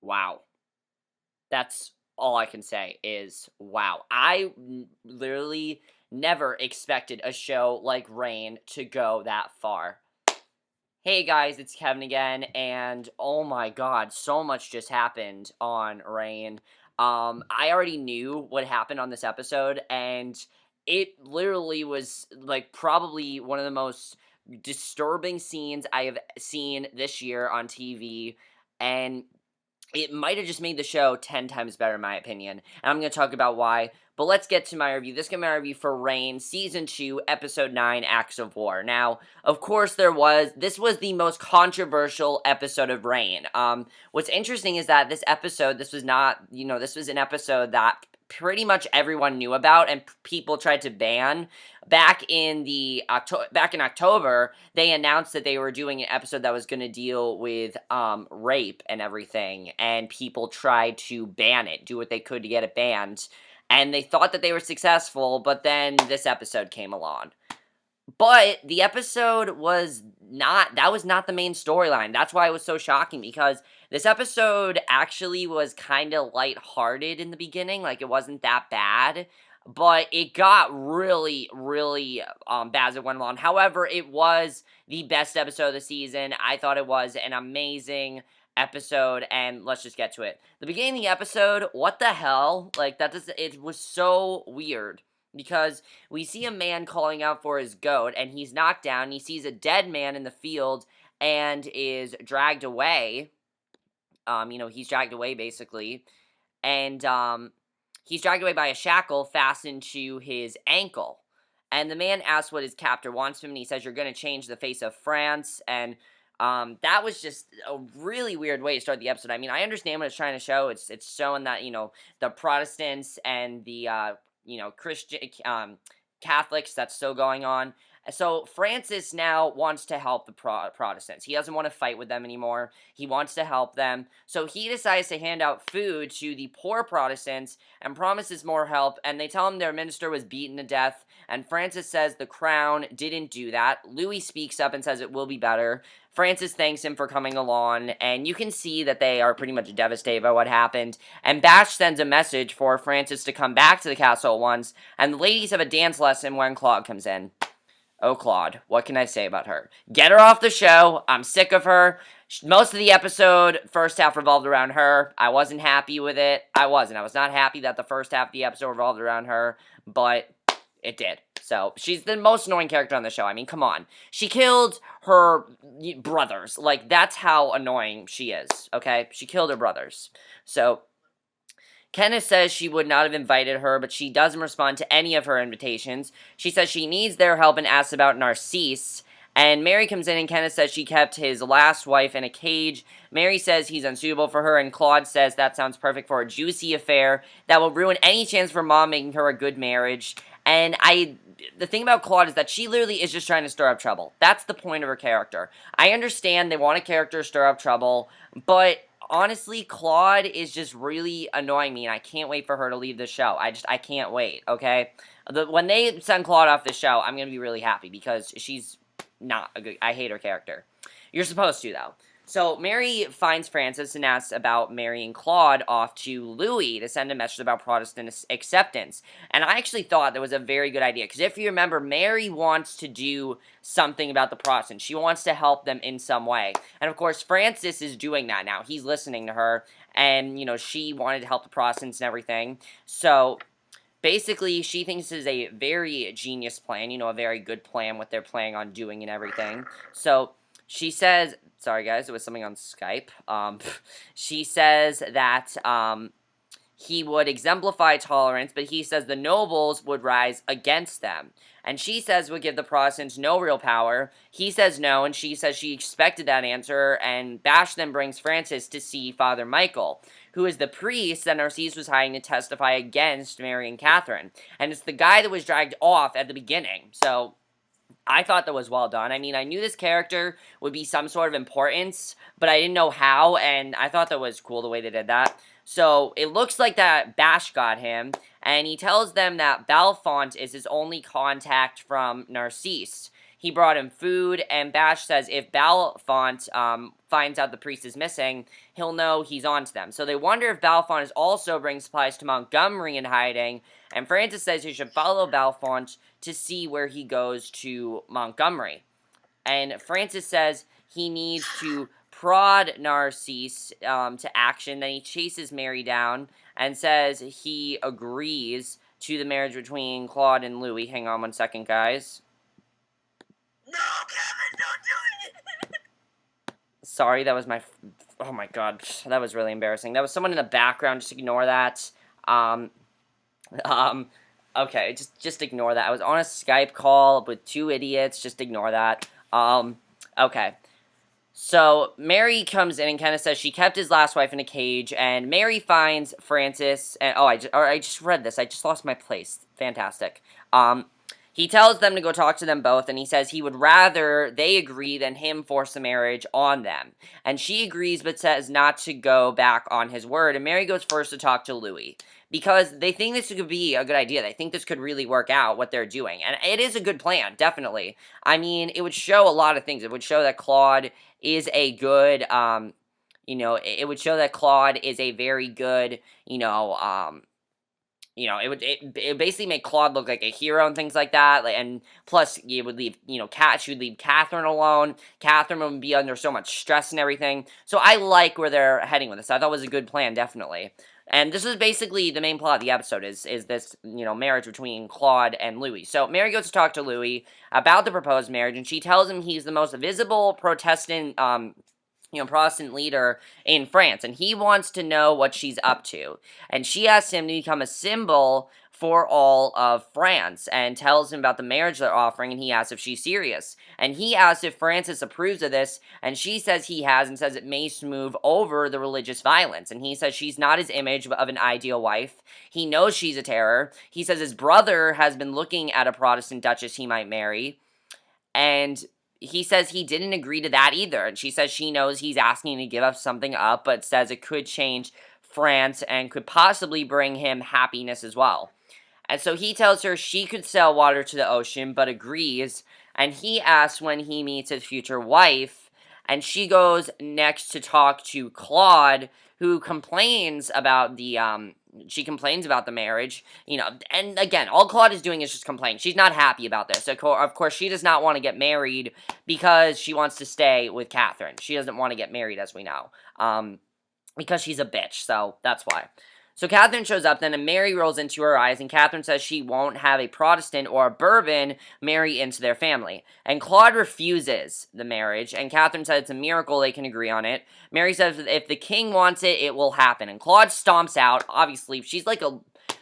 Wow. That's all I can say is wow. Literally never expected a show like Rain to go that far. Hey guys, it's Kevin again, and oh my god, so much just happened on Rain. I already knew what happened on this episode, and it literally was like probably one of the most disturbing scenes I have seen this year on TV, and it might have just made the show 10 times better in my opinion, and I'm going to talk about why. But let's get to my review. This is my review for Reign, Season 2, Episode 9, Acts of War. Now, of course, this was the most controversial episode of Reign. What's interesting is that this was not, this was an episode that pretty much everyone knew about and people tried to ban. Back in October, they announced that they were doing an episode that was going to deal with rape and everything, and people tried to ban it, do what they could to get it banned, and they thought that they were successful, but then this episode came along. But the episode was not the main storyline. That's why it was so shocking, because this episode actually was kind of lighthearted in the beginning. Like, it wasn't that bad, but it got really, really bad as it went along. However, it was the best episode of the season. I thought it was an amazing episode, and let's just get to it. The beginning of the episode, what the hell? Like, it was so weird. Because we see a man calling out for his goat, and he's knocked down. He sees a dead man in the field and is dragged away. He's dragged away, basically. And, he's dragged away by a shackle fastened to his ankle. And the man asks what his captor wants from him, and he says, "You're going to change the face of France." And, that was just a really weird way to start the episode. I mean, I understand what it's trying to show. It's showing that, the Protestants and the, Christian, Catholics, that's still going on. So Francis now wants to help the Protestants. He doesn't want to fight with them anymore. He wants to help them. So he decides to hand out food to the poor Protestants and promises more help. And they tell him their minister was beaten to death. And Francis says the crown didn't do that. Louis speaks up and says it will be better. Francis thanks him for coming along, and you can see that they are pretty much devastated by what happened. And Bash sends a message for Francis to come back to the castle at once, and the ladies have a dance lesson when Claude comes in. Oh, Claude, what can I say about her? Get her off the show. I'm sick of her. Most of the episode, first half revolved around her. I wasn't happy with it. I was not happy that the first half of the episode revolved around her, but it did. So, she's the most annoying character on the show. I mean, come on. She killed her brothers. Like, that's how annoying she is, okay? She killed her brothers. So, Kenneth says she would not have invited her, but she doesn't respond to any of her invitations. She says she needs their help and asks about Narcise. And Mary comes in, and Kenneth says she kept his last wife in a cage. Mary says he's unsuitable for her, and Claude says that sounds perfect for a juicy affair that will ruin any chance for Mom making her a good marriage. And the thing about Claude is that she literally is just trying to stir up trouble. That's the point of her character. I understand they want a character to stir up trouble, but honestly, Claude is just really annoying me, and I can't wait for her to leave the show. I can't wait, okay? When they send Claude off the show, I'm going to be really happy, because she's not a good... I hate her character. You're supposed to, though. So, Mary finds Francis and asks about marrying Claude off to Louis to send a message about Protestant acceptance. And I actually thought that was a very good idea, because if you remember, Mary wants to do something about the Protestants. She wants to help them in some way. And of course, Francis is doing that now. He's listening to her, and, she wanted to help the Protestants and everything. So, basically, she thinks this is a very genius plan, a very good plan, what they're planning on doing and everything. So, she says... Sorry, guys, it was something on Skype. She says that he would exemplify tolerance, but he says the nobles would rise against them. And she says would give the Protestants no real power. He says no, and she says she expected that answer, and Bash then brings Francis to see Father Michael, who is the priest that Narcisse was hiring to testify against Mary and Catherine. And it's the guy that was dragged off at the beginning, so... I thought that was well done. I mean, I knew this character would be some sort of importance, but I didn't know how, and I thought that was cool the way they did that. So, it looks like that Bash got him, and he tells them that Belfont is his only contact from Narcisse. He brought him food, and Bash says if Balfont finds out the priest is missing, he'll know he's onto them. So they wonder if Balfont is also bringing supplies to Montgomery in hiding, and Francis says he should follow Balfont to see where he goes to Montgomery. And Francis says he needs to prod Narcise to action. Then he chases Mary down and says he agrees to the marriage between Claude and Louis. Hang on one second, guys. No, Kevin, don't do it! Sorry, that was my... Oh my god, that was really embarrassing. That was someone in the background, just ignore that. Okay, just ignore that. I was on a Skype call with two idiots, just ignore that. Okay. So, Mary comes in and kind of says she kept his last wife in a cage, and Mary finds Francis, and, I just read this, I just lost my place. Fantastic. He tells them to go talk to them both, and he says he would rather they agree than him force the marriage on them. And she agrees, but says not to go back on his word, and Mary goes first to talk to Louis. Because they think this could be a good idea. They think this could really work out, what they're doing. And it is a good plan, definitely. I mean, it would show a lot of things. It would show that Claude is a good, it would show that Claude is a very good, it would basically make Claude look like a hero and things like that. And plus, it would leave, she would leave Catherine alone. Catherine would be under so much stress and everything. So I like where they're heading with this. I thought it was a good plan, definitely. And this is basically the main plot of the episode is this, marriage between Claude and Louis. So Mary goes to talk to Louis about the proposed marriage, and she tells him he's the most visible Protestant, Protestant leader in France, and he wants to know what she's up to. And she asks him to become a symbol for all of France, and tells him about the marriage they're offering, and he asks if she's serious. And he asks if Francis approves of this, and she says he has, and says it may smooth over the religious violence. And he says she's not his image of an ideal wife. He knows she's a terror. He says his brother has been looking at a Protestant duchess he might marry. And he says he didn't agree to that either. And she says she knows he's asking to give up something up, but says it could change France and could possibly bring him happiness as well. And so he tells her she could sell water to the ocean, but agrees. And he asks when he meets his future wife. And she goes next to talk to Claude, who complains about the marriage, and again, all Claude is doing is just complaining. She's not happy about this. Of course, she does not want to get married because she wants to stay with Catherine. She doesn't want to get married, as we know, because she's a bitch, so that's why. So Catherine shows up then, and Mary rolls into her eyes, and Catherine says she won't have a Protestant or a Bourbon marry into their family. And Claude refuses the marriage, and Catherine says it's a miracle they can agree on it. Mary says if the king wants it, it will happen. And Claude stomps out. Obviously,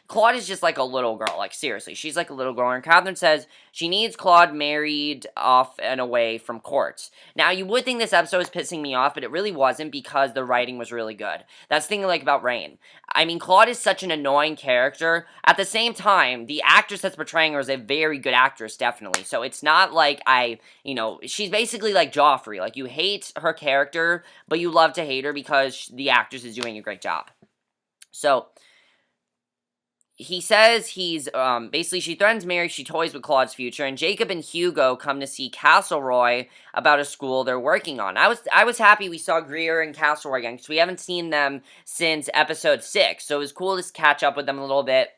Claude is just like a little girl, like seriously, she's like a little girl, and Catherine says she needs Claude married off and away from courts. Now, you would think this episode was pissing me off, but it really wasn't because the writing was really good. That's the thing I like about Rain. I mean, Claude is such an annoying character. At the same time, the actress that's portraying her is a very good actress, definitely. So it's not like she's basically like Joffrey. Like, you hate her character, but you love to hate her because the actress is doing a great job. So he says he's, basically she threatens Mary, she toys with Claude's future, and Jacob and Hugo come to see Castleroy about a school they're working on. I was happy we saw Greer and Castleroy again, because we haven't seen them since episode 6, so it was cool to catch up with them a little bit.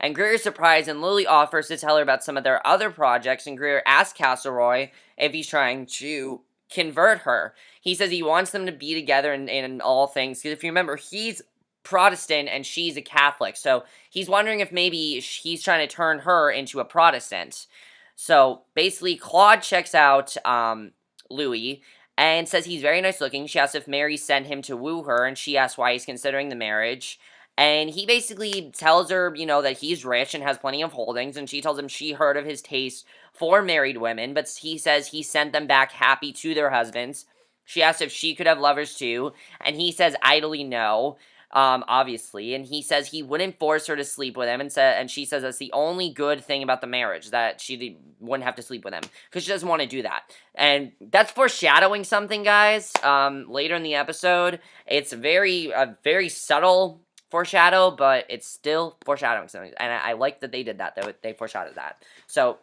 And Greer is surprised, and Lily offers to tell her about some of their other projects, and Greer asks Castleroy if he's trying to convert her. He says he wants them to be together in all things, because if you remember, he's Protestant and she's a Catholic, so he's wondering if maybe he's trying to turn her into a Protestant. So basically, Claude checks out Louis and says he's very nice looking. She asks if Mary sent him to woo her, and she asks why he's considering the marriage. And he basically tells her, that he's rich and has plenty of holdings, and she tells him she heard of his taste for married women, but he says he sent them back happy to their husbands. She asks if she could have lovers too, and he says idly no. Obviously, and he says he wouldn't force her to sleep with him, and she says that's the only good thing about the marriage, that she wouldn't have to sleep with him, because she doesn't want to do that. And that's foreshadowing something, guys, later in the episode. It's a very subtle foreshadow, but it's still foreshadowing something, and I like that they did that, they foreshadowed that. So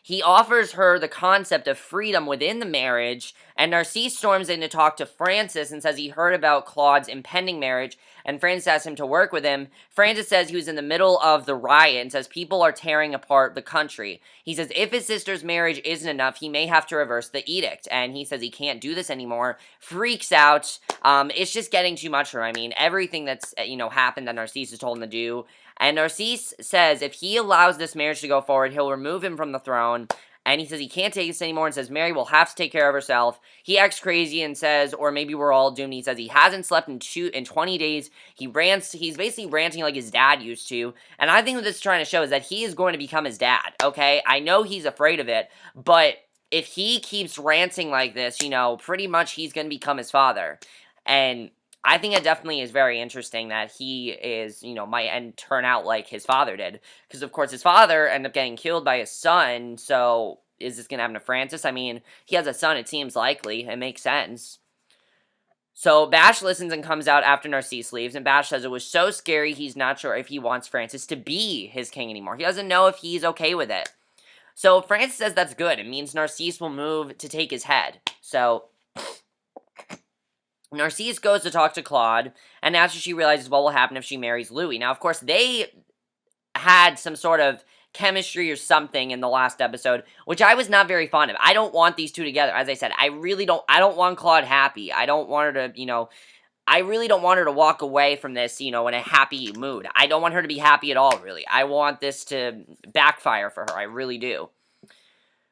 he offers her the concept of freedom within the marriage, and Narcisse storms in to talk to Francis and says he heard about Claude's impending marriage, and Francis asks him to work with him. Francis says he was in the middle of the riot and says people are tearing apart the country. He says if his sister's marriage isn't enough, he may have to reverse the edict, and he says he can't do this anymore. Freaks out. It's just getting too much for him. I mean, everything that's, happened that Narcisse has told him to do. And Narcisse says if he allows this marriage to go forward, he'll remove him from the throne. And he says he can't take this anymore and says Mary will have to take care of herself. He acts crazy and says, or maybe we're all doomed. He says he hasn't slept in 20 days. He's basically ranting like his dad used to. And I think what this is trying to show is that he is going to become his dad, okay? I know he's afraid of it, but if he keeps ranting like this, pretty much he's going to become his father. And I think it definitely is very interesting that he is, might turn out like his father did. Because, of course, his father ended up getting killed by his son, so is this going to happen to Francis? I mean, he has a son, it seems likely. It makes sense. So Bash listens and comes out after Narcisse leaves, and Bash says it was so scary he's not sure if he wants Francis to be his king anymore. He doesn't know if he's okay with it. So Francis says that's good. It means Narcisse will move to take his head. So Narcisse goes to talk to Claude, and after she realizes what will happen if she marries Louis. Now, of course, they had some sort of chemistry or something in the last episode, which I was not very fond of. I don't want these two together. As I said, I don't want Claude happy. I don't want her to, I really don't want her to walk away from this, in a happy mood. I don't want her to be happy at all, really. I want this to backfire for her. I really do.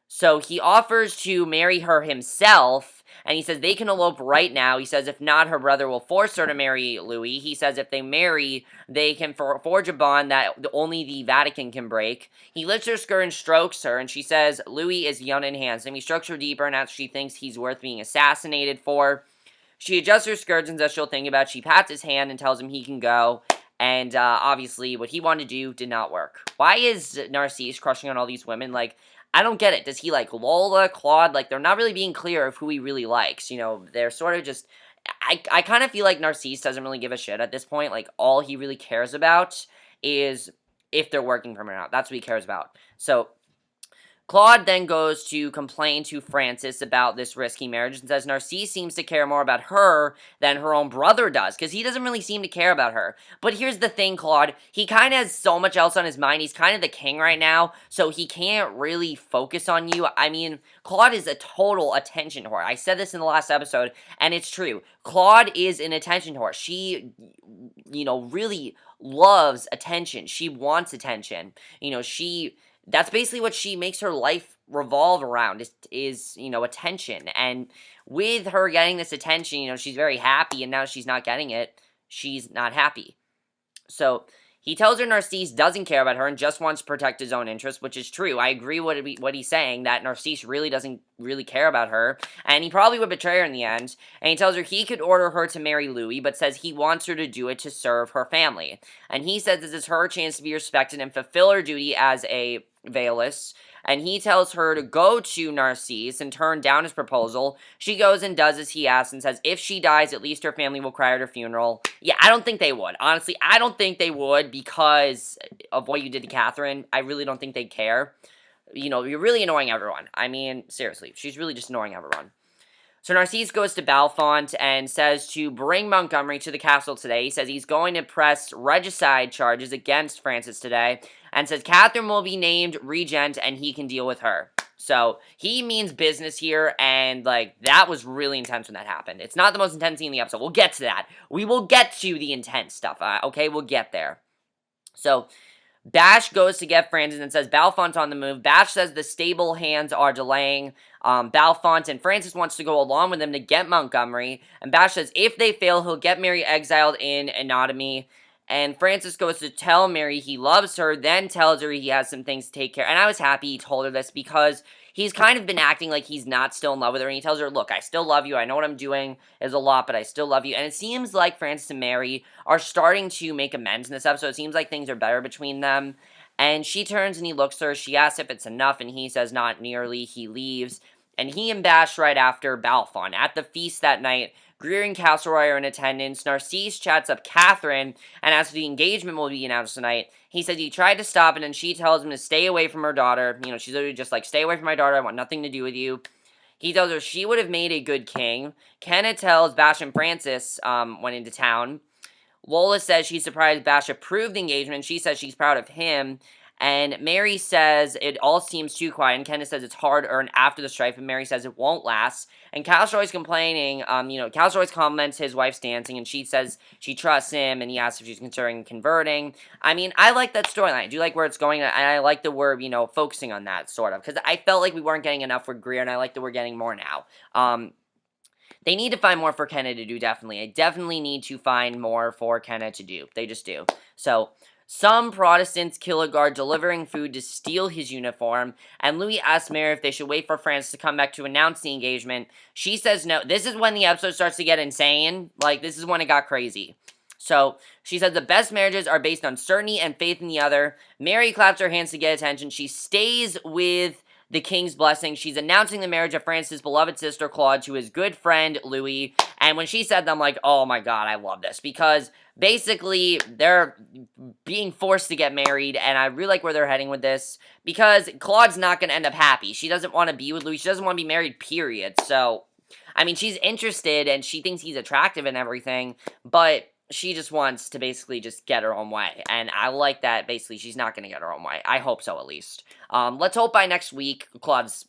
So he offers to marry her himself, and he says they can elope right now. He says if not, her brother will force her to marry Louis. He says if they marry, they can forge a bond that only the Vatican can break. He lifts her skirt and strokes her, and she says Louis is young and handsome. He strokes her deeper, and after she thinks he's worth being assassinated for, she adjusts her skirts and says she'll think about it. She pats his hand and tells him he can go. And obviously, what he wanted to do did not work. Why is Narcisse crushing on all these women? I don't get it. Does he like Lola, Claude? They're not really being clear of who he really likes. They're sort of just... I kind of feel like Narcisse doesn't really give a shit at this point. All he really cares about is if they're working for him or not. That's what he cares about. So Claude then goes to complain to Francis about this risky marriage and says Narcisse seems to care more about her than her own brother does, because he doesn't really seem to care about her. But here's the thing, Claude, he kind of has so much else on his mind. He's kind of the king right now, so he can't really focus on you. I mean, Claude is a total attention whore. I said this in the last episode, and it's true. Claude is an attention whore. She, really loves attention. She wants attention. That's basically what she makes her life revolve around, is attention. And with her getting this attention, she's very happy, and now she's not getting it, she's not happy. So he tells her Narcisse doesn't care about her and just wants to protect his own interests, which is true. I agree what he's saying, that Narcisse really doesn't really care about her, and he probably would betray her in the end. And he tells her he could order her to marry Louis, but says he wants her to do it to serve her family. And he says this is her chance to be respected and fulfill her duty as a Veilus, and he tells her to go to Narcisse and turn down his proposal. She goes and does as he asks and says if she dies, at least her family will cry at her funeral. Yeah, I don't think they would. Honestly, I don't think they would because of what you did to Catherine. I really don't think they'd care. You're really annoying everyone. I mean, seriously, she's really just annoying everyone. So Narcisse goes to Balfont and says to bring Montgomery to the castle today. He says he's going to press regicide charges against Francis today, and says Catherine will be named regent and he can deal with her. So he means business here, and that was really intense when that happened. It's not the most intense scene in the episode. We'll get to that. We will get to the intense stuff, okay? We'll get there. So Bash goes to get Francis and says Balfont's on the move. Bash says the stable hands are delaying Balfont, and Francis wants to go along with him to get Montgomery. And Bash says if they fail, he'll get Mary exiled in anatomy. And Francis goes to tell Mary he loves her, then tells her he has some things to take care of. And I was happy he told her this because he's kind of been acting like he's not still in love with her. And he tells her, look, I still love you. I know what I'm doing is a lot, but I still love you. And it seems like Francis and Mary are starting to make amends in this episode. It seems like things are better between them. And she turns and he looks at her. She asks if it's enough, and he says not nearly. He leaves. And he and Bash right after Balfont. At the feast that night, Greer and Castleroy are in attendance. Narcise chats up Catherine and asks if the engagement will be announced tonight. He says he tried to stop it, and she tells him to stay away from her daughter. She's literally just like, stay away from my daughter. I want nothing to do with you. He tells her she would have made a good king. Kenna tells Bash and Francis went into town. Lola says she's surprised Bash approved the engagement. She says she's proud of him. And Mary says it all seems too quiet. And Kenneth says it's hard earned after the strife. And Mary says it won't last. And Castleroy's complaining. Castleroy compliments his wife's dancing. And she says she trusts him. And he asks if she's considering converting. I mean, I like that storyline. I do like where it's going. And I like that we're, focusing on that, sort of. Because I felt like we weren't getting enough for Greer. And I like that we're getting more now. They need to find more for Kenna to do, definitely. I definitely need to find more for Kenna to do. They just do. So, some Protestants kill a guard delivering food to steal his uniform, and Louis asks Mary if they should wait for France to come back to announce the engagement. She says no. This is when the episode starts to get insane. Like, this is when it got crazy. So, she says the best marriages are based on certainty and faith in the other. Mary claps her hands to get attention. She stays with the king's blessing. She's announcing the marriage of Francis' beloved sister Claude to his good friend Louis. And when she said that, I'm like, oh my god, I love this. Because basically, they're being forced to get married. And I really like where they're heading with this. Because Claude's not going to end up happy. She doesn't want to be with Louis. She doesn't want to be married, period. So, I mean, she's interested and she thinks he's attractive and everything. But she just wants to basically just get her own way. And I like that, basically, she's not going to get her own way. I hope so, at least. Let's hope by next week, Claude's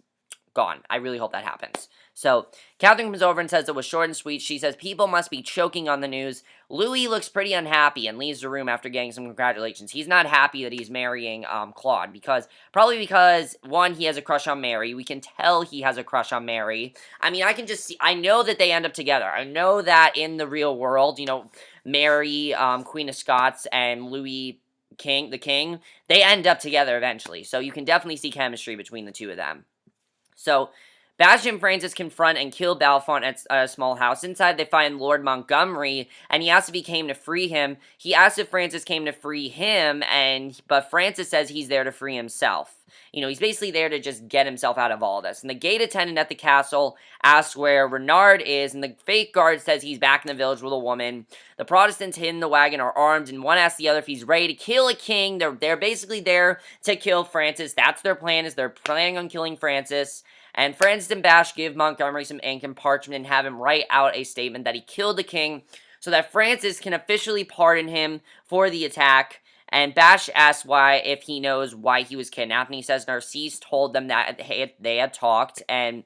gone. I really hope that happens. So, Catherine comes over and says it was short and sweet. She says people must be choking on the news. Louis looks pretty unhappy and leaves the room after getting some congratulations. He's not happy that he's marrying Claude probably because, one, he has a crush on Mary. We can tell he has a crush on Mary. I mean, I can just see, I know that they end up together. I know that in the real world, Mary, Queen of Scots, and Louis the King, they end up together eventually. So you can definitely see chemistry between the two of them. So, Bash and Francis confront and kill Balfont at a small house. Inside, they find Lord Montgomery, and he asks if he came to free him. He asks if Francis came to free him, but Francis says he's there to free himself. He's basically there to just get himself out of all this. And the gate attendant at the castle asks where Renard is, and the fake guard says he's back in the village with a woman. The Protestants hidden the wagon are armed, and one asks the other if he's ready to kill a king. They're basically there to kill Francis. That's their plan, is they're planning on killing Francis. And Francis and Bash give Montgomery some ink and parchment and have him write out a statement that he killed the king so that Francis can officially pardon him for the attack. And Bash asks if he knows why he was kidnapped, and he says Narcisse told them that they had talked, and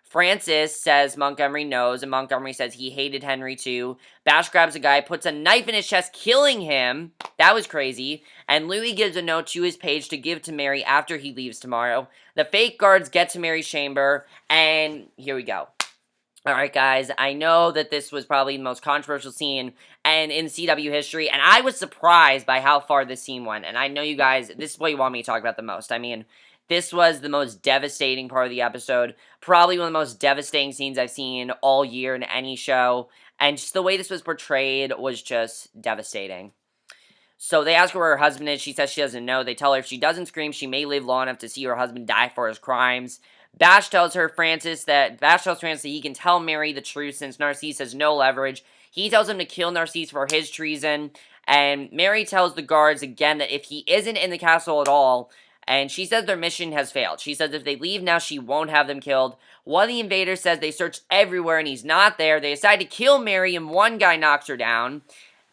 Francis says Montgomery knows, and Montgomery says he hated Henry too. Bash grabs a guy, puts a knife in his chest, killing him. That was crazy. And Louis gives a note to his page to give to Mary after he leaves tomorrow. The fake guards get to Mary's chamber, and here we go. Alright guys, I know that this was probably the most controversial scene in CW history, and I was surprised by how far this scene went, and I know you guys, this is what you want me to talk about the most. I mean, this was the most devastating part of the episode, probably one of the most devastating scenes I've seen all year in any show, and just the way this was portrayed was just devastating. So they ask her where her husband is. She says she doesn't know. They tell her if she doesn't scream, she may live long enough to see her husband die for his crimes. Bash tells Francis that he can tell Mary the truth since Narcisse has no leverage. He tells him to kill Narcisse for his treason. And Mary tells the guards again that if he isn't in the castle at all, and she says their mission has failed. She says if they leave now, she won't have them killed. One of the invaders says they searched everywhere and he's not there. They decide to kill Mary and one guy knocks her down.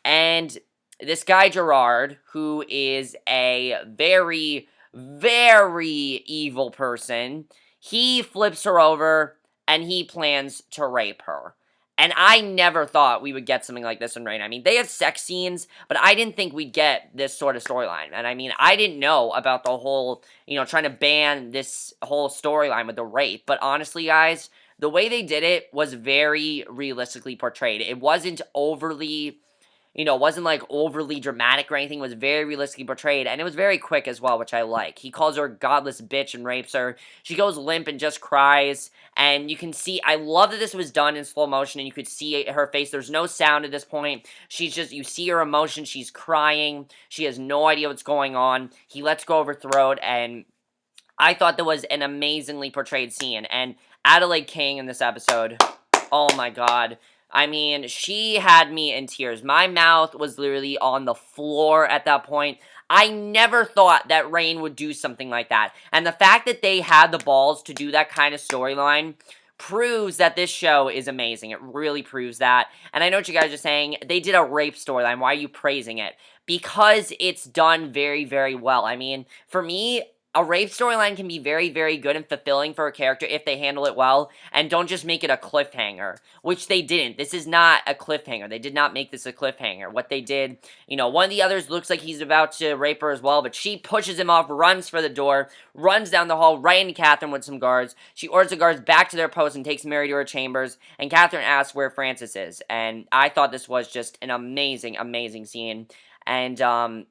And this guy Gerard, who is a very, very evil person, he flips her over and he plans to rape her. And I never thought we would get something like this in Rain. I mean, they have sex scenes, but I didn't think we'd get this sort of storyline. And I mean, I didn't know about the whole, trying to ban this whole storyline with the rape. But honestly, guys, the way they did it was very realistically portrayed. It wasn't overly, it wasn't like overly dramatic or anything. It was very realistically portrayed, and it was very quick as well, which I like. He calls her a godless bitch and rapes her. She goes limp and just cries, and you can see, I love that this was done in slow motion, and you could see her face. There's no sound at this point. You see her emotion. She's crying. She has no idea what's going on. He lets go of her throat, and I thought that was an amazingly portrayed scene. And Adelaide King in this episode, oh my god. I mean, she had me in tears. My mouth was literally on the floor at that point. I never thought that Rain would do something like that. And the fact that they had the balls to do that kind of storyline proves that this show is amazing. It really proves that. And I know what you guys are saying. They did a rape storyline. Why are you praising it? Because it's done very, very well. I mean, for me, a rape storyline can be very, very good and fulfilling for a character if they handle it well and don't just make it a cliffhanger, which they didn't. This is not a cliffhanger. They did not make this a cliffhanger. What they did, one of the others looks like he's about to rape her as well, but she pushes him off, runs for the door, runs down the hall right into Catherine with some guards. She orders the guards back to their post and takes Mary to her chambers, and Catherine asks where Francis is. And I thought this was just an amazing, amazing scene. And,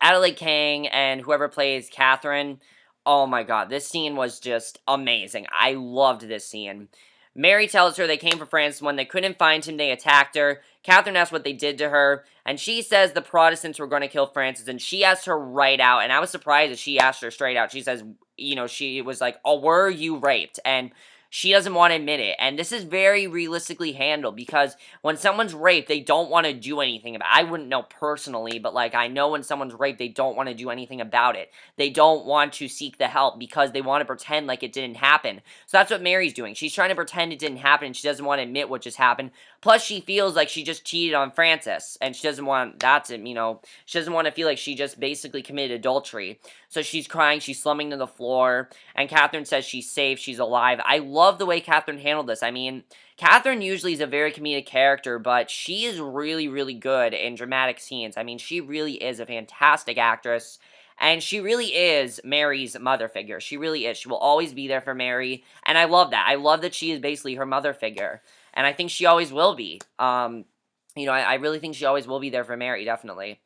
Adelaide Kang and whoever plays Catherine, oh my god, this scene was just amazing. I loved this scene. Mary tells her they came for Francis. When they couldn't find him, they attacked her. Catherine asks what they did to her, and she says the Protestants were going to kill Francis, and she asked her right out, and I was surprised that she asked her straight out. She says, she was like, oh, were you raped? And she doesn't want to admit it, and this is very realistically handled, because when someone's raped, they don't want to do anything about it. I wouldn't know personally, but, I know when someone's raped, they don't want to do anything about it. They don't want to seek the help, because they want to pretend like it didn't happen. So that's what Mary's doing. She's trying to pretend it didn't happen, and she doesn't want to admit what just happened. Plus, she feels like she just cheated on Francis, and she doesn't want that to, she doesn't want to feel like she just basically committed adultery. So she's crying, she's slumping to the floor, and Catherine says she's safe, she's alive. I love the way Catherine handled this. I mean, Catherine usually is a very comedic character, but she is really, really good in dramatic scenes. I mean, she really is a fantastic actress, and she really is Mary's mother figure. She really is. She will always be there for Mary, and I love that. I love that she is basically her mother figure, and I think she always will be. I really think she always will be there for Mary, definitely.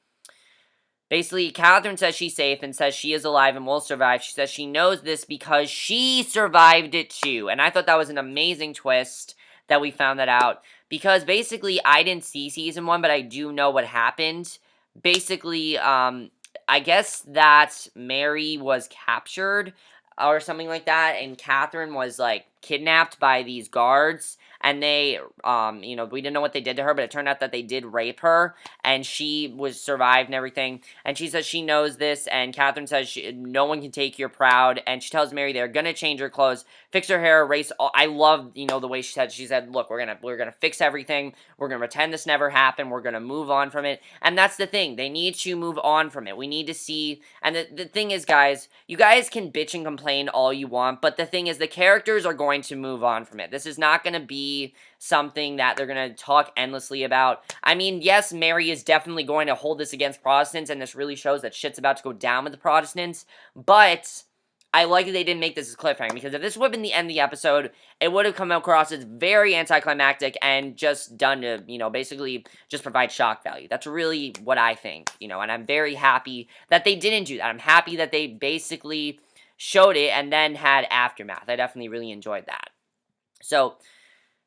Basically, Catherine says she's safe and says she is alive and will survive. She says she knows this because she survived it too. And I thought that was an amazing twist that we found that out. Because basically, I didn't see season 1, but I do know what happened. Basically, I guess that Mary was captured or something like that. And Catherine was, kidnapped by these guards. And they, we didn't know what they did to her, but it turned out that they did rape her, and she was survived and everything, and she says she knows this, and Catherine says no one can take your proud, and she tells Mary they're gonna change her clothes, fix her hair, erase all. I love, the way she said, look, we're gonna fix everything, we're gonna pretend this never happened, we're gonna move on from it, and that's the thing, they need to move on from it. We need to see, and the thing is, guys, you guys can bitch and complain all you want, but the thing is, the characters are going to move on from it. This is not gonna be something that they're going to talk endlessly about. I mean, yes, Mary is definitely going to hold this against Protestants, and this really shows that shit's about to go down with the Protestants, but I like that they didn't make this a cliffhanger, because if this would have been the end of the episode, it would have come across as very anticlimactic and just done to, basically just provide shock value. That's really what I think, and I'm very happy that they didn't do that. I'm happy that they basically showed it and then had aftermath. I definitely really enjoyed that. So,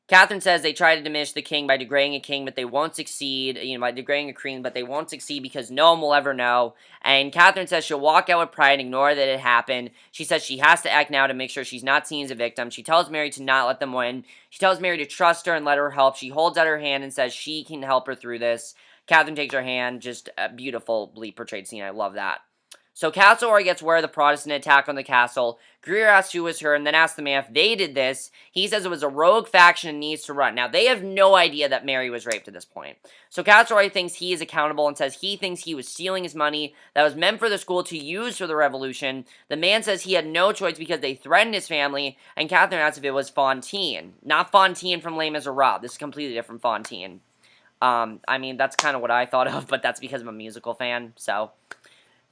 Catherine says they try to diminish the king by degrading a king, but they won't succeed, by degrading a queen, but they won't succeed because no one will ever know. And Catherine says she'll walk out with pride and ignore that it happened. She says she has to act now to make sure she's not seen as a victim. She tells Mary to not let them win. She tells Mary to trust her and let her help. She holds out her hand and says she can help her through this. Catherine takes her hand. Just a beautifully portrayed scene. I love that. So Castleroy gets word of the Protestant attack on the castle. Greer asks who was her and then asks the man if they did this. He says it was a rogue faction and needs to run. Now, they have no idea that Mary was raped at this point. So Castleroy thinks he is accountable and says he thinks he was stealing his money that was meant for the school to use for the revolution. The man says he had no choice because they threatened his family, and Catherine asks if it was Fontaine. Not Fontaine from Les Miserables. This is completely different Fontaine. I mean, that's kind of what I thought of, but that's because I'm a musical fan, so...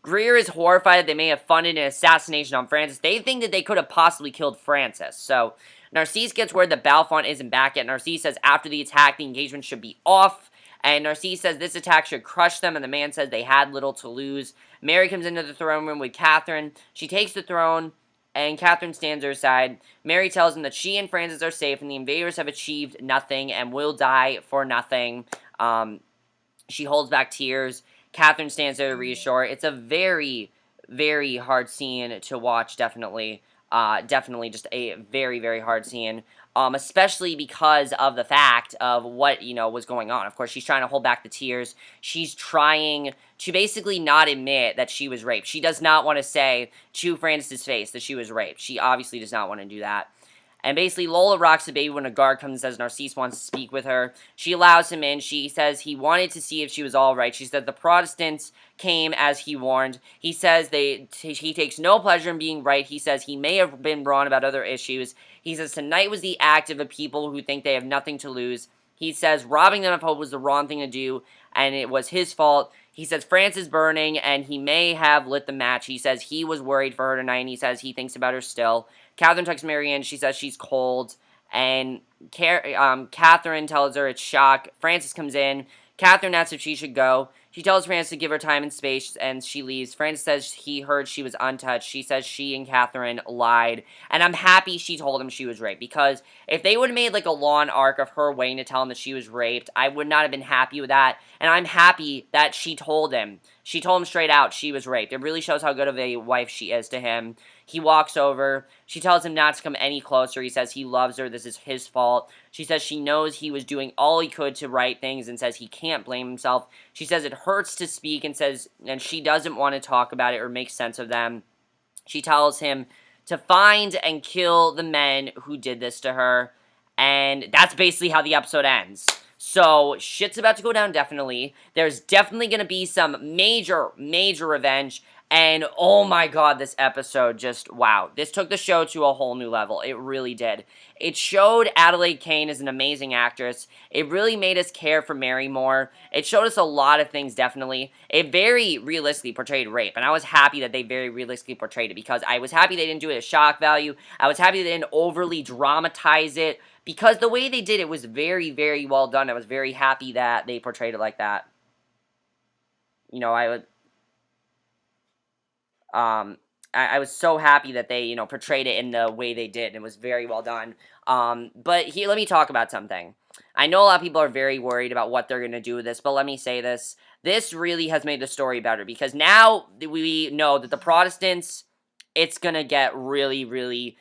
Greer is horrified that they may have funded an assassination on Francis. They think that they could have possibly killed Francis. So, Narcise gets word that Balfont isn't back yet. Narcise says after the attack, the engagement should be off. And Narcise says this attack should crush them, and the man says they had little to lose. Mary comes into the throne room with Catherine. She takes the throne, and Catherine stands at her side. Mary tells him that she and Francis are safe, and the invaders have achieved nothing and will die for nothing. She holds back tears. Catherine stands there to reassure. It's a very, very hard scene to watch, definitely. Definitely just a very, very hard scene. especially because of the fact of what, was going on. Of course, she's trying to hold back the tears. She's trying to basically not admit that she was raped. She does not want to say to Francis' face that she was raped. She obviously does not want to do that. And basically, Lola rocks the baby when a guard comes and says Narcisse wants to speak with her. She allows him in. She says he wanted to see if she was all right. She said the Protestants came as he warned. He says he takes no pleasure in being right. He says he may have been wrong about other issues. He says tonight was the act of a people who think they have nothing to lose. He says robbing them of hope was the wrong thing to do, and it was his fault. He says France is burning, and he may have lit the match. He says he was worried for her tonight, and he says he thinks about her still. Catherine texts Marianne. She says she's cold, and Catherine tells her it's shock. Francis comes in. Catherine asks if she should go. She tells Francis to give her time and space, and she leaves. Francis says he heard she was untouched. She says she and Catherine lied, and I'm happy she told him she was raped, because if they would have made, like, a long arc of her waiting to tell him that she was raped, I would not have been happy with that, and I'm happy that she told him. She told him straight out she was raped. It really shows how good of a wife she is to him. He walks over. She tells him not to come any closer. He says he loves her. This is his fault. She says she knows he was doing all he could to right things and says he can't blame himself. She says it hurts to speak and she doesn't want to talk about it or make sense of them. She tells him to find and kill the men who did this to her. And that's basically how the episode ends. So, shit's about to go down, definitely. There's definitely going to be some major, major revenge. And, oh my god, this episode just, wow. This took the show to a whole new level. It really did. It showed Adelaide Kane as an amazing actress. It really made us care for Mary more. It showed us a lot of things, definitely. It very realistically portrayed rape. And I was happy that they very realistically portrayed it, because I was happy they didn't do it as shock value. I was happy they didn't overly dramatize it, because the way they did it was very, very well done. I was very happy that they portrayed it like that. I was so happy that they, portrayed it in the way they did. It was very well done. But here, let me talk about something. I know a lot of people are very worried about what they're going to do with this, but let me say this. This really has made the story better, because now we know that the Protestants, it's going to get really, really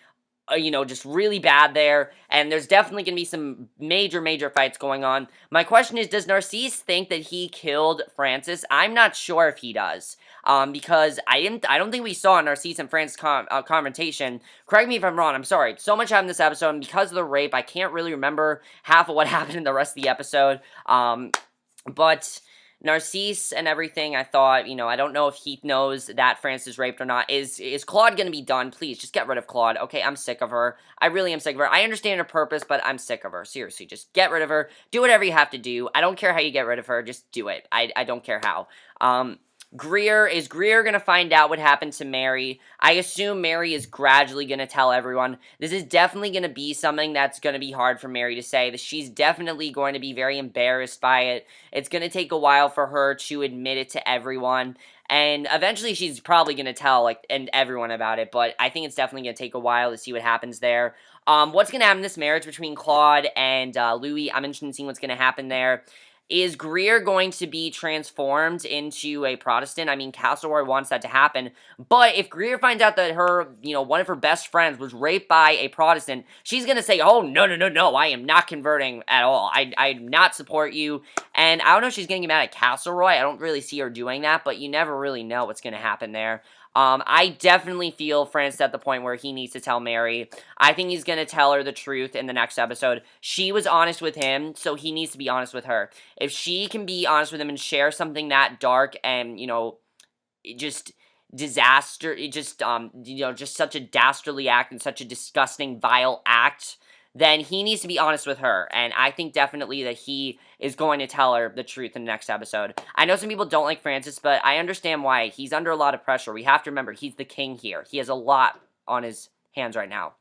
just really bad there, and there's definitely going to be some major, major fights going on. My question is, does Narcisse think that he killed Francis? I'm not sure if he does, because I don't think we saw Narcisse and Francis confrontation. Correct me if I'm wrong, I'm sorry. So much happened in this episode, and because of the rape, I can't really remember half of what happened in the rest of the episode, but Narcisse and everything, I thought, I don't know if he knows that Francis raped or not. Is Claude gonna be done? Please, just get rid of Claude, okay? I'm sick of her. I really am sick of her. I understand her purpose, but I'm sick of her. Seriously, just get rid of her. Do whatever you have to do. I don't care how you get rid of her. Just do it. I don't care how. Greer, is Greer gonna find out what happened to Mary? I assume Mary is gradually gonna tell everyone. This is definitely gonna be something that's gonna be hard for Mary to say. That she's definitely going to be very embarrassed by it. It's gonna take a while for her to admit it to everyone. And eventually she's probably gonna tell, and everyone about it, but I think it's definitely gonna take a while to see what happens there. What's gonna happen in this marriage between Claude and Louis? I'm interested in seeing what's gonna happen there. Is Greer going to be transformed into a Protestant? I mean, Castleroy wants that to happen. But if Greer finds out that her, one of her best friends was raped by a Protestant, she's going to say, oh, no, no, no, no, I am not converting at all. I do not support you. And I don't know if she's going to get mad at Castleroy. I don't really see her doing that, but you never really know what's going to happen there. I definitely feel Francis at the point where he needs to tell Mary. I think he's going to tell her the truth in the next episode. She was honest with him, so he needs to be honest with her. If she can be honest with him and share something that dark and, just disaster, just such a dastardly act and such a disgusting, vile act, then he needs to be honest with her, and I think definitely that he is going to tell her the truth in the next episode. I know some people don't like Francis, but I understand why. He's under a lot of pressure. We have to remember, he's the king here. He has a lot on his hands right now.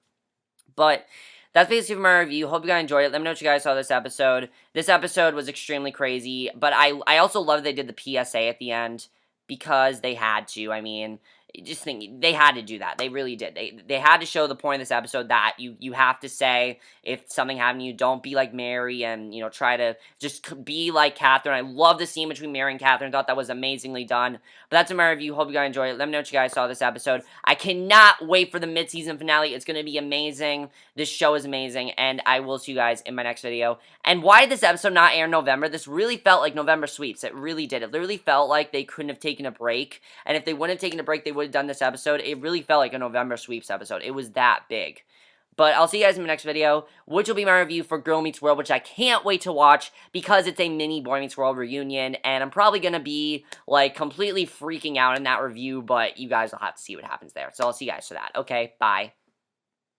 But that's basically my review. Hope you guys enjoyed it. Let me know what you guys saw this episode. This episode was extremely crazy, but I also love they did the PSA at the end, because they had to. I mean, just think they had to do that. They really did. They had to show the point of this episode that you have to say if something happened to you, don't be like Mary and try to just be like Catherine. I love the scene between Mary and Catherine. Thought that was amazingly done. But that's my review. Hope you guys enjoyed it. Let me know what you guys saw this episode. I cannot wait for the mid-season finale. It's gonna be amazing. This show is amazing, and I will see you guys in my next video. And why did this episode not air in November? This really felt like November sweeps. It really did. It literally felt like they couldn't have taken a break. And if they wouldn't have taken a break, they would have done this episode. It really felt like a November sweeps episode. It was that big. But I'll see you guys in my next video, which will be my review for Girl Meets World, which I can't wait to watch because it's a mini Boy Meets World reunion, and I'm probably going to be, like, completely freaking out in that review, but you guys will have to see what happens there. So I'll see you guys for that. Okay, bye.